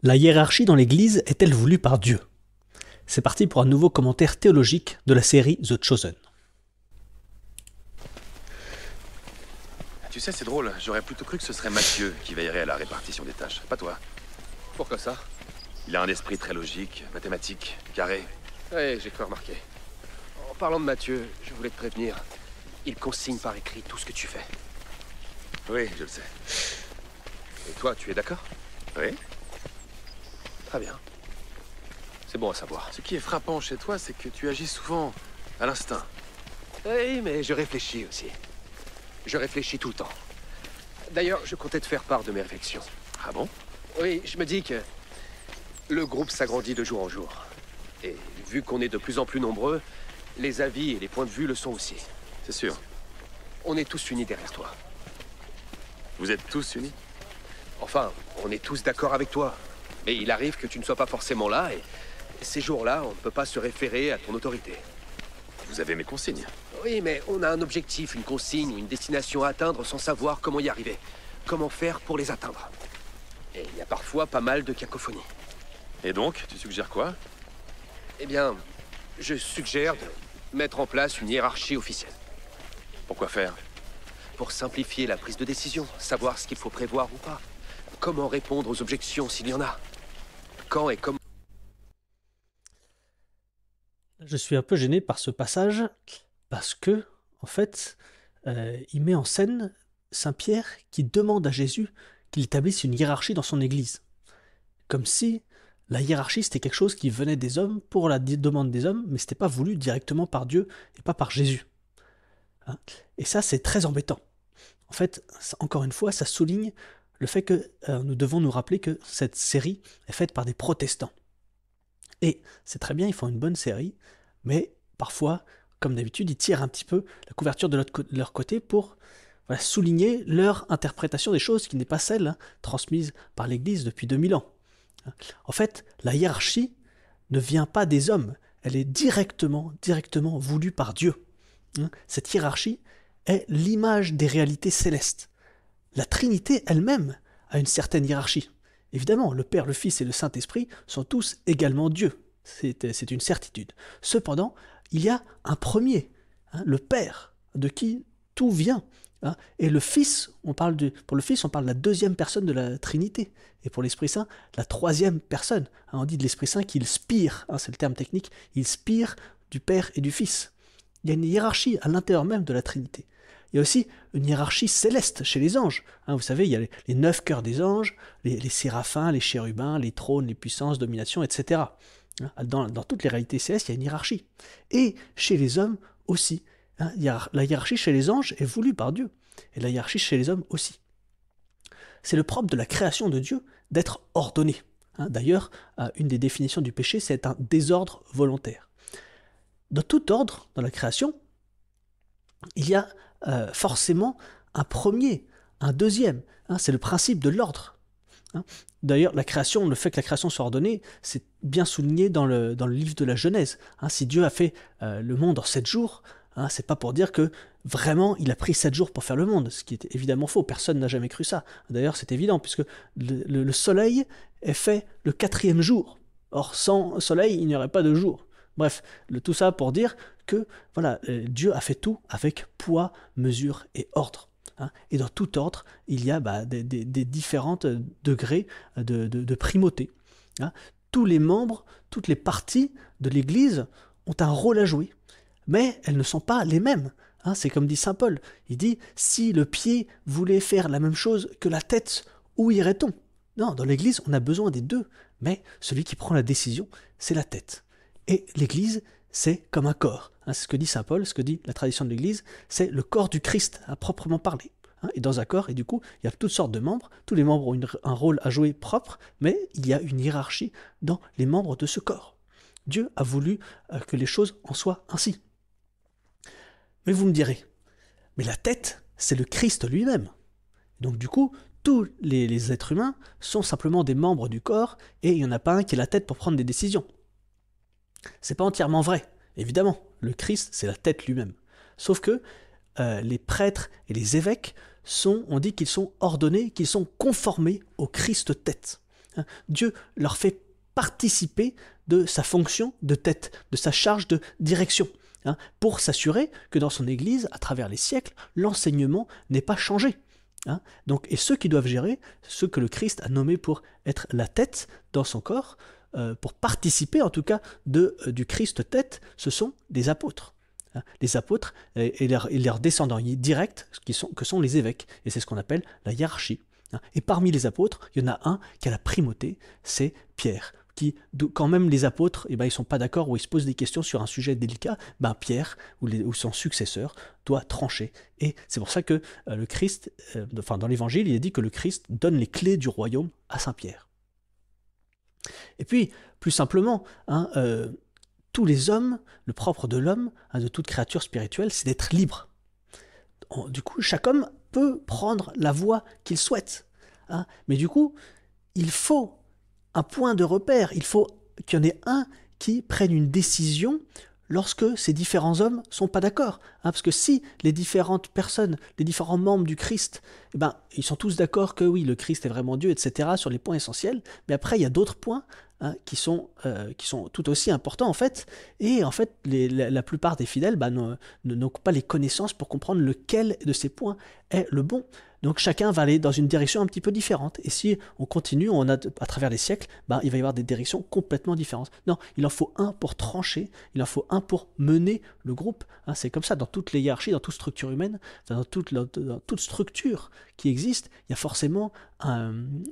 La hiérarchie dans l'Église est-elle voulue par Dieu? C'est parti pour un nouveau commentaire théologique de la série The Chosen. Tu sais, c'est drôle, j'aurais plutôt cru que ce serait Mathieu qui veillerait à la répartition des tâches, pas toi. Pourquoi ça? Il a un esprit très logique, mathématique, carré. Ouais, j'ai cru remarquer. En parlant de Mathieu, je voulais te prévenir. Il consigne par écrit tout ce que tu fais. Oui, je le sais. Et toi, tu es d'accord? Oui. Très bien. C'est bon à savoir. Ce qui est frappant chez toi, c'est que tu agis souvent à l'instinct. Oui, mais je réfléchis aussi. Je réfléchis tout le temps. D'ailleurs, je comptais te faire part de mes réflexions. Ah bon? Oui, je me dis que le groupe s'agrandit de jour en jour. Et vu qu'on est de plus en plus nombreux, les avis et les points de vue le sont aussi. C'est sûr. On est tous unis derrière toi. Vous êtes tous unis? Enfin, on est tous d'accord avec toi. Mais il arrive que tu ne sois pas forcément là, et ces jours-là, on ne peut pas se référer à ton autorité. Vous avez mes consignes. Oui, mais on a un objectif, une consigne ou une destination à atteindre sans savoir comment y arriver. Comment faire pour les atteindre. Et il y a parfois pas mal de cacophonie. Et donc, tu suggères quoi? Eh bien, je suggère de mettre en place une hiérarchie officielle. Pourquoi faire? Pour simplifier la prise de décision, savoir ce qu'il faut prévoir ou pas. Comment répondre aux objections s'il y en a. Quand et comment... Je suis un peu gêné par ce passage parce que, en fait, il met en scène Saint Pierre qui demande à Jésus qu'il établisse une hiérarchie dans son Église. Comme si la hiérarchie c'était quelque chose qui venait des hommes pour la demande des hommes, mais c'était pas voulu directement par Dieu et pas par Jésus. Hein. Et ça, c'est très embêtant. En fait, encore une fois, ça souligne le fait que nous devons nous rappeler que cette série est faite par des protestants. Et c'est très bien, ils font une bonne série, mais parfois, comme d'habitude, ils tirent un petit peu la couverture de leur côté pour souligner leur interprétation des choses qui n'est pas celle transmise par l'Église depuis 2000 ans. En fait, la hiérarchie ne vient pas des hommes, elle est directement voulue par Dieu. Cette hiérarchie est l'image des réalités célestes. La Trinité elle-même a une certaine hiérarchie. Évidemment, le Père, le Fils et le Saint-Esprit sont tous également Dieu. C'est une certitude. Cependant, il y a un premier, le Père, de qui tout vient. Et le Fils, pour le Fils, on parle de la deuxième personne de la Trinité. Et pour l'Esprit Saint, la troisième personne. On dit de l'Esprit Saint qu'il spire, c'est le terme technique, il spire du Père et du Fils. Il y a une hiérarchie à l'intérieur même de la Trinité. Il y a aussi une hiérarchie céleste chez les anges. Vous savez, il y a les 9 cœurs des anges, les séraphins, les chérubins, les trônes, les puissances, dominations, etc. Dans toutes les réalités célestes, il y a une hiérarchie. Et chez les hommes aussi. La hiérarchie chez les anges est voulue par Dieu. Et la hiérarchie chez les hommes aussi. C'est le propre de la création de Dieu d'être ordonné. D'ailleurs, une des définitions du péché, c'est un désordre volontaire. Dans tout ordre, dans la création, il y a forcément un premier, un deuxième. C'est le principe de l'ordre. D'ailleurs, le fait que la création soit ordonnée, c'est bien souligné dans le livre de la Genèse. Si Dieu a fait le monde en 7 jours, c'est pas pour dire que vraiment il a pris 7 jours pour faire le monde, ce qui est évidemment faux, personne n'a jamais cru ça. D'ailleurs, c'est évident, puisque le soleil est fait le 4e jour. Or, sans soleil, il n'y aurait pas de jour. Bref, tout ça pour dire que voilà, Dieu a fait tout avec poids, mesure et ordre. Et dans tout ordre, il y a des différents degrés de primauté. Tous les membres, toutes les parties de l'Église ont un rôle à jouer, mais elles ne sont pas les mêmes. C'est comme dit saint Paul, il dit « si le pied voulait faire la même chose que la tête, où irait-on » Non, dans l'Église, on a besoin des deux, mais celui qui prend la décision, c'est la tête. Et l'Église, c'est comme un corps. C'est ce que dit saint Paul, ce que dit la tradition de l'Église, c'est le corps du Christ à proprement parler. Et dans un corps, et du coup, il y a toutes sortes de membres, tous les membres ont un rôle à jouer propre, mais il y a une hiérarchie dans les membres de ce corps. Dieu a voulu que les choses en soient ainsi. Mais vous me direz, mais la tête, c'est le Christ lui-même. Donc du coup, tous les êtres humains sont simplement des membres du corps, et il n'y en a pas un qui est la tête pour prendre des décisions. C'est pas entièrement vrai. Évidemment, le Christ, c'est la tête lui-même. Sauf que les prêtres et les évêques on dit qu'ils sont ordonnés, qu'ils sont conformés au Christ tête. Hein. Dieu leur fait participer de sa fonction de tête, de sa charge de direction, hein, pour s'assurer que dans son Église, à travers les siècles, l'enseignement n'est pas changé. Hein. Donc, et ceux qui doivent gérer, ceux que le Christ a nommés pour être la tête dans son corps, pour participer en tout cas du Christ tête, ce sont des apôtres. Hein. Les apôtres et leurs descendants directs, que sont les évêques. Et c'est ce qu'on appelle la hiérarchie. Hein. Et parmi les apôtres, il y en a un qui a la primauté, c'est Pierre. Quand même les apôtres, ils ne sont pas d'accord ou ils se posent des questions sur un sujet délicat, Pierre ou son successeur doit trancher. Et c'est pour ça que le Christ, dans l'Évangile, il est dit que le Christ donne les clés du royaume à Saint Pierre. Et puis, plus simplement, hein, tous les hommes, le propre de l'homme, hein, de toute créature spirituelle, c'est d'être libre. Du coup, chaque homme peut prendre la voie qu'il souhaite. Hein, mais du coup, il faut un point de repère, il faut qu'il y en ait un qui prenne une décision lorsque ces différents hommes ne sont pas d'accord. Hein, parce que si les différentes personnes, les différents membres du Christ, ils sont tous d'accord que oui, le Christ est vraiment Dieu, etc., sur les points essentiels, mais après, il y a d'autres points hein, qui sont tout aussi importants, en fait, et en fait, la plupart des fidèles n'ont pas les connaissances pour comprendre lequel de ces points est le bon. Donc chacun va aller dans une direction un petit peu différente. Et si on continue, à travers les siècles, il va y avoir des directions complètement différentes. Non, il en faut un pour trancher, il en faut un pour mener le groupe. Hein, c'est comme ça dans toutes les hiérarchies, dans toute structure humaine, dans toute structure qui existe, il y a forcément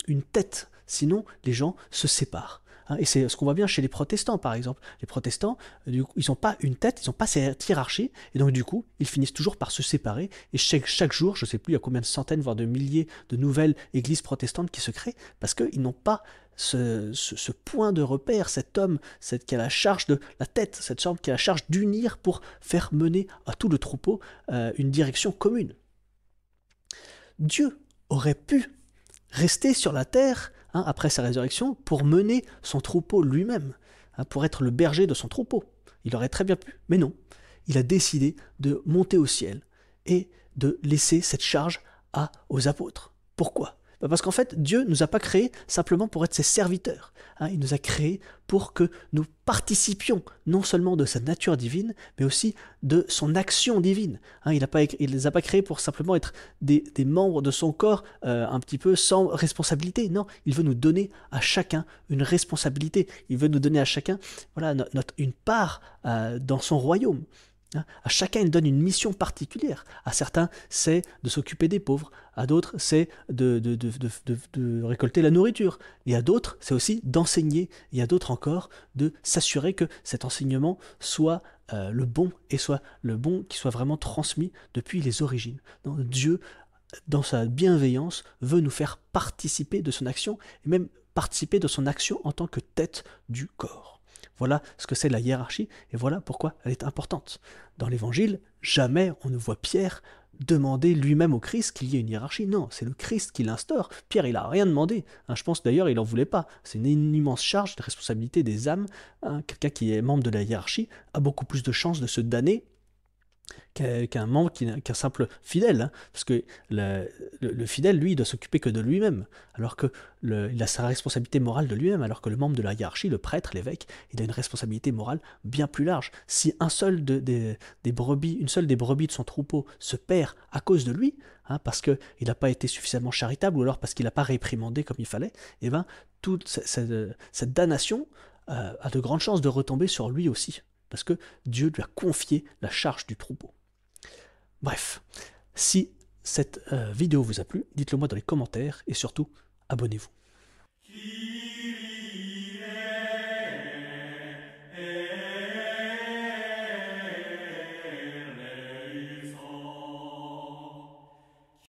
une tête. Sinon, les gens se séparent. Et c'est ce qu'on voit bien chez les protestants, par exemple. Les protestants, du coup, ils n'ont pas une tête, ils n'ont pas cette hiérarchie, et donc du coup, ils finissent toujours par se séparer, et chaque jour, je ne sais plus, il y a combien de centaines, voire de milliers de nouvelles églises protestantes qui se créent, parce qu'ils n'ont pas ce point de repère, cet homme qui a la charge de la tête, cette homme qui a la charge d'unir pour faire mener à tout le troupeau une direction commune. Dieu aurait pu rester sur la terre après sa résurrection, pour mener son troupeau lui-même, pour être le berger de son troupeau. Il aurait très bien pu, mais non. Il a décidé de monter au ciel et de laisser cette charge aux apôtres. Pourquoi ? Parce qu'en fait, Dieu ne nous a pas créés simplement pour être ses serviteurs. Il nous a créés pour que nous participions non seulement de sa nature divine, mais aussi de son action divine. Il ne les a pas créés pour simplement être des membres de son corps un petit peu sans responsabilité. Non, il veut nous donner à chacun une responsabilité. Il veut nous donner à chacun une part dans son royaume. À chacun, il donne une mission particulière. À certains, c'est de s'occuper des pauvres. À d'autres, c'est de récolter la nourriture. Et à d'autres, c'est aussi d'enseigner. Et à d'autres encore, de s'assurer que cet enseignement soit le bon, et soit le bon qui soit vraiment transmis depuis les origines. Donc, Dieu, dans sa bienveillance, veut nous faire participer de son action, et même participer de son action en tant que tête du corps. Voilà ce que c'est la hiérarchie, et voilà pourquoi elle est importante. Dans l'Évangile, jamais on ne voit Pierre demander lui-même au Christ qu'il y ait une hiérarchie. Non, c'est le Christ qui l'instaure. Pierre, il n'a rien demandé. Je pense d'ailleurs, il n'en voulait pas. C'est une immense charge de responsabilité des âmes. Quelqu'un qui est membre de la hiérarchie a beaucoup plus de chances de se damner qu'un simple fidèle, parce que le fidèle, lui, il doit s'occuper que de lui-même, alors que il a sa responsabilité morale de lui-même, alors que le membre de la hiérarchie, le prêtre, l'évêque, il a une responsabilité morale bien plus large. Si une seule des brebis de son troupeau se perd à cause de lui, parce qu'il n'a pas été suffisamment charitable, ou alors parce qu'il n'a pas réprimandé comme il fallait, toute cette damnation a de grandes chances de retomber sur lui aussi, parce que Dieu lui a confié la charge du troupeau. Bref, si cette vidéo vous a plu, dites-le moi dans les commentaires et surtout, abonnez-vous.